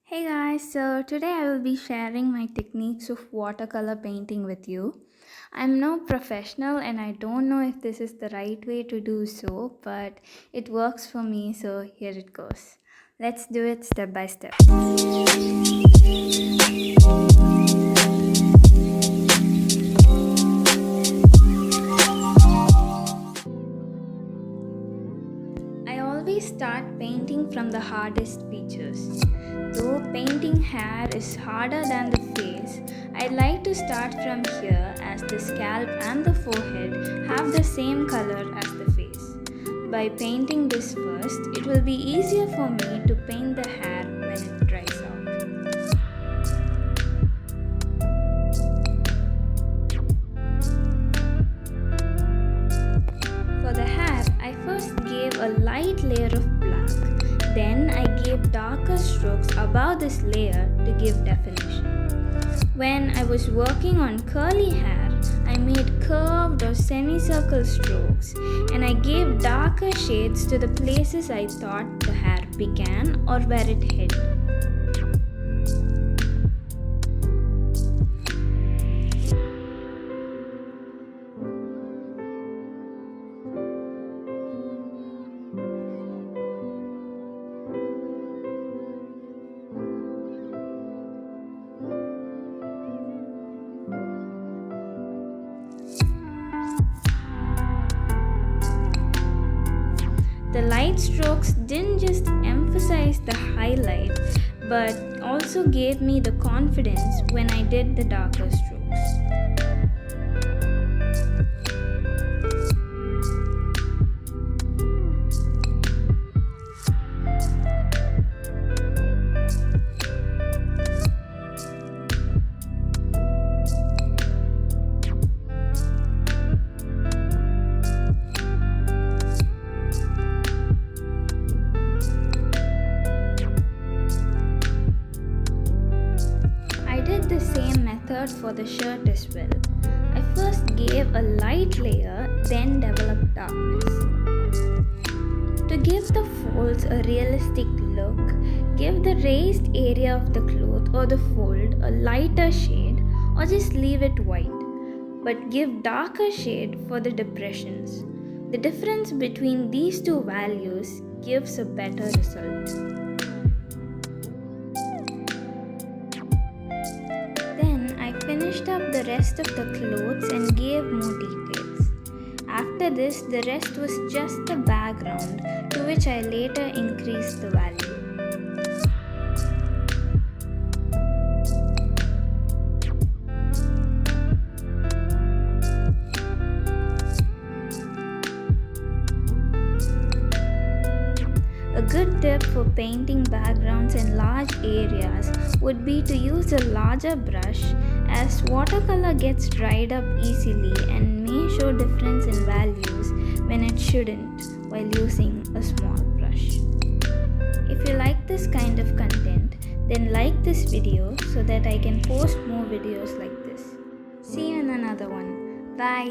Hey guys, so today I will be sharing my techniques of watercolor painting with you. I'm no professional and I don't know if this is the right way to do so, but it works for me, so here it goes. Let's do it step by step. I always start painting from the hardest features. Though painting hair is harder than the face, I like to start from here as the scalp and the forehead have the same color as the face. By painting this first, it will be easier for me to paint the hair when it dries out. For the hair, I first gave a light layer of black. Then I gave darker strokes above this layer to give definition. When I was working on curly hair, I made curved or semicircle strokes and I gave darker shades to the places I thought the hair began or where it hid. The light strokes didn't just emphasize the highlight, but also gave me the confidence when I did the darker strokes. I did the same method for the shirt as well. I first gave a light layer, then developed darkness. To give the folds a realistic look, give the raised area of the cloth or the fold a lighter shade or just leave it white, but give darker shade for the depressions. The difference between these two values gives a better result. Then I finished up the rest of the clothes and gave more details. After this, the rest was just the background to which I later increased the value. A good tip for painting backgrounds in large areas would be to use a larger brush, as watercolor gets dried up easily and may show difference in values when it shouldn't while using a small brush. If you like this kind of content, then like this video so that I can post more videos like this. See you in another one. Bye.